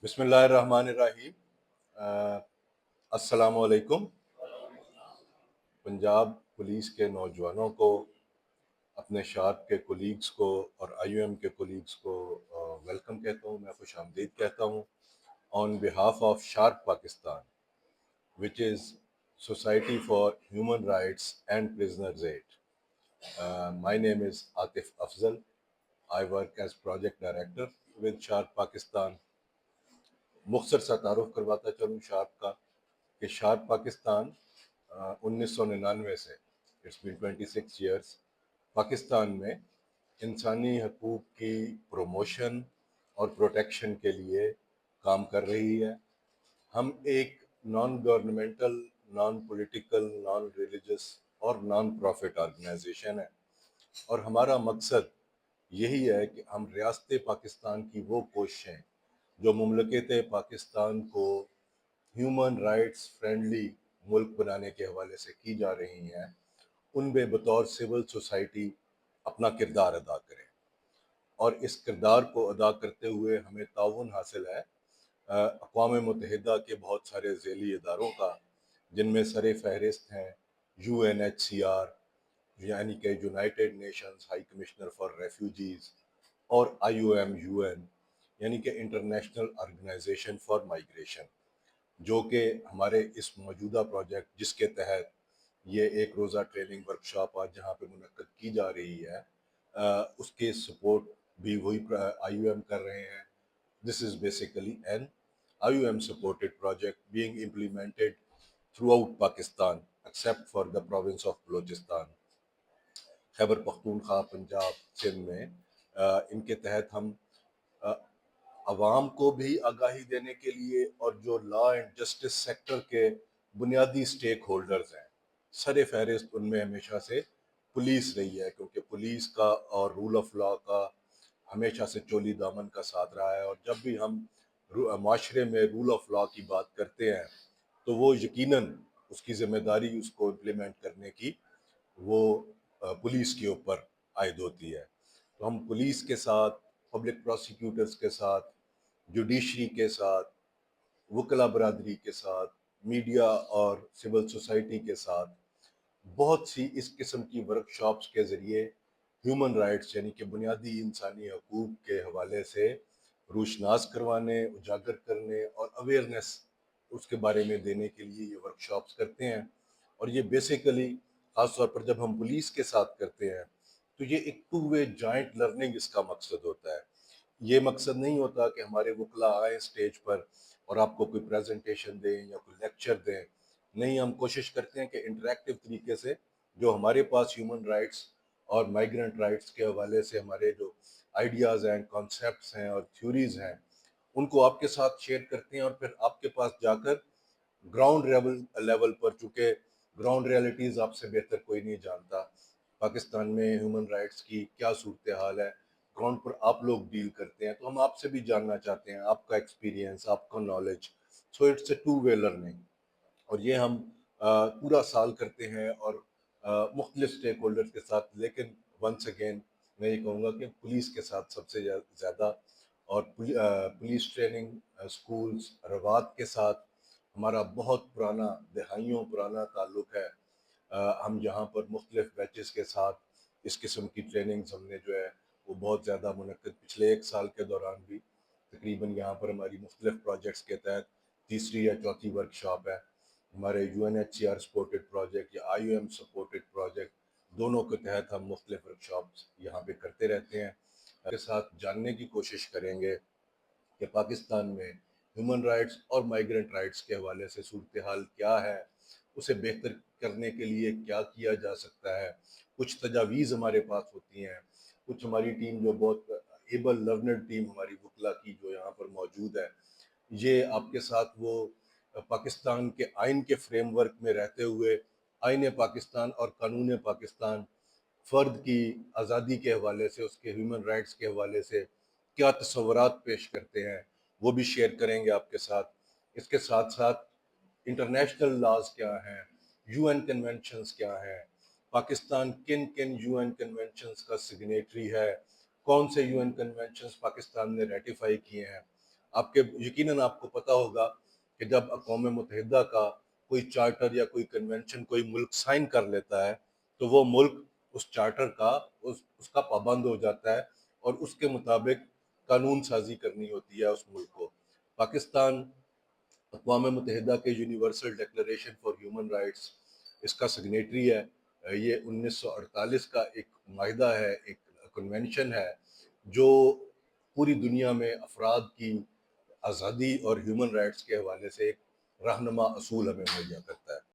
بسم اللہ الرحمن الرحیم۔ السلام علیکم۔ پنجاب پولیس کے نوجوانوں کو، اپنے شارپ کے کولیگز کو اور I U M K colleagues کو ویلکم کہتا ہوں، میں خوش آمدید کہتا ہوں on behalf of SHARP Pakistan which is Society for Human Rights and Prisoners Aid. My name is Atif Afzal. I work as project director with Sharp Pakistan. مختصر سا تعارف کرواتا چلوں شارپ کا کہ شارپ پاکستان 1999 سے اٹس بین 26 ایئرس پاکستان میں انسانی حقوق کی پروموشن اور پروٹیکشن کے لیے کام کر رہی ہے۔ ہم ایک naan governmental, non political, naan religious اور نان پروفٹ آرگنائزیشن ہے، اور ہمارا مقصد یہی ہے کہ ہم ریاست پاکستان کی وہ کوششیں جو مملکت پاکستان کو ہیومن رائٹس فرینڈلی ملک بنانے کے حوالے سے کی جا رہی ہیں، ان میں بطور سول سوسائٹی اپنا کردار ادا کریں، اور اس کردار کو ادا کرتے ہوئے ہمیں تعاون حاصل ہے اقوام متحدہ کے بہت سارے ذیلی اداروں کا، جن میں سر فہرست ہیں U N H C R, یعنی کہ united nations high commissioner for refugees, اور I O M U N, یعنی کہ انٹرنیشنل آرگنائزیشن فار مائیگریشن، جو کہ ہمارے اس موجودہ پروجیکٹ جس کے تحت یہ ایک روزہ ٹریننگ ورکشاپ آج جہاں پہ منعقد کی جا رہی ہے، اس کے سپورٹ بھی وہی آئی یو ایم کر رہے ہیں۔ This is basically an IUM supported project being implemented throughout Pakistan except for the province of Balochistan. Khyber Pakhtunkhwa, Punjab, Sindh میں ان کے تحت ہم عوام کو بھی آگاہی دینے کے لیے، اور جو لا اینڈ جسٹس سیکٹر کے بنیادی سٹیک ہولڈرز ہیں، سر فہرست ان میں ہمیشہ سے پولیس رہی ہے، کیونکہ پولیس کا اور رول آف لا کا ہمیشہ سے چولی دامن کا ساتھ رہا ہے، اور جب بھی ہم معاشرے میں رول آف لا کی بات کرتے ہیں تو وہ یقیناً اس کی ذمہ داری اس کو امپلیمنٹ کرنے کی وہ پولیس کے اوپر عائد ہوتی ہے۔ تو ہم پولیس کے ساتھ، پبلک پروسیکیوٹرز کے ساتھ، جوڈیشری کے ساتھ، وکلا برادری کے ساتھ، میڈیا اور سول سوسائٹی کے ساتھ بہت سی اس قسم کی ورکشاپس کے ذریعے ہیومن رائٹس یعنی کہ بنیادی انسانی حقوق کے حوالے سے روشناس کروانے، اجاگر کرنے اور اویئرنیس اس کے بارے میں دینے کے لیے یہ ورکشاپس کرتے ہیں۔ اور یہ بیسیکلی خاص طور پر جب ہم پولیس کے ساتھ کرتے ہیں تو یہ ایک ٹو وے جوائنٹ لرننگ اس کا مقصد ہوتا ہے۔ یہ مقصد نہیں ہوتا کہ ہمارے وکلا آئیں سٹیج پر اور آپ کو کوئی پریزنٹیشن دیں یا کوئی لیکچر دیں، نہیں، ہم کوشش کرتے ہیں کہ انٹریکٹیو طریقے سے جو ہمارے پاس ہیومن رائٹس اور مائیگرنٹ رائٹس کے حوالے سے ہمارے جو آئیڈیاز ہیں، کانسیپٹس ہیں اور تھیوریز ہیں، ان کو آپ کے ساتھ شیئر کرتے ہیں، اور پھر آپ کے پاس جا کر گراؤنڈ لیول پر، چونکہ گراؤنڈ ریالٹیز آپ سے بہتر کوئی نہیں جانتا پاکستان میں ہیومن رائٹس کی کیا صورتحال ہے، گراؤنڈ پر آپ لوگ ڈیل کرتے ہیں، تو ہم آپ سے بھی جاننا چاہتے ہیں آپ کا ایکسپیرینس، آپ کا knowledge. So it's a two way learning, اور یہ ہم پورا سال کرتے ہیں اور مختلف سٹیک ہولڈرز کے ساتھ، لیکن ونس اگین میں یہ کہوں گا کہ پولیس کے ساتھ سب سے زیادہ، اور پولیس ٹریننگ سکولز روات کے ساتھ ہمارا بہت پرانا، دہائیوں پرانا تعلق ہے۔ ہم یہاں پر مختلف بیچز کے ساتھ اس قسم کی ٹریننگز ہم نے جو ہے وہ بہت زیادہ منعقد پچھلے ایک سال کے دوران بھی تقریباً یہاں پر ہماری مختلف پروجیکٹس کے تحت تیسری یا چوتھی ورکشاپ ہے۔ ہمارے U N H C R supported project یا I O M supported project, دونوں کے تحت ہم مختلف ورکشاپس یہاں پہ کرتے رہتے ہیں۔ کے ساتھ جاننے کی کوشش کریں گے کہ پاکستان میں ہیومن رائٹس اور مائیگرنٹ رائٹس کے حوالے سے صورتحال کیا ہے، اسے بہتر کرنے کے لیے کیا کیا جا سکتا ہے۔ کچھ تجاویز ہمارے پاس ہوتی ہیں، کچھ ہماری ٹیم جو بہت ایبل لرنڈ ٹیم ہماری وکلا کی جو یہاں پر موجود ہے، یہ آپ کے ساتھ وہ پاکستان کے آئین کے فریم ورک میں رہتے ہوئے آئین پاکستان اور قانون پاکستان فرد کی آزادی کے حوالے سے، اس کے ہیومن رائٹس کے حوالے سے کیا تصورات پیش کرتے ہیں، وہ بھی شیئر کریں گے آپ کے ساتھ۔ اس کے ساتھ ساتھ انٹرنیشنل لاز کیا ہیں، یو این کنونشنز کیا ہیں، پاکستان کن کن یو این کنونشنز کا سگنیٹری ہے، کون سے یو این کنونشنز پاکستان نے ریٹیفائی کیے ہیں، آپ کے یقیناً آپ کو پتہ ہوگا کہ جب اقوام متحدہ کا کوئی چارٹر یا کوئی کنونشن کوئی ملک سائن کر لیتا ہے تو وہ ملک اس چارٹر کا اس کا پابند ہو جاتا ہے اور اس کے مطابق قانون سازی کرنی ہوتی ہے اس ملک کو۔ پاکستان اقوام متحدہ کے universal declaration for human rights اس کا سگنیٹری ہے۔ یہ 1948 کا ایک معاہدہ ہے، ایک کنونشن ہے جو پوری دنیا میں افراد کی آزادی اور ہیومن رائٹس کے حوالے سے ایک رہنما اصول ہمیں مہیا کرتا ہے۔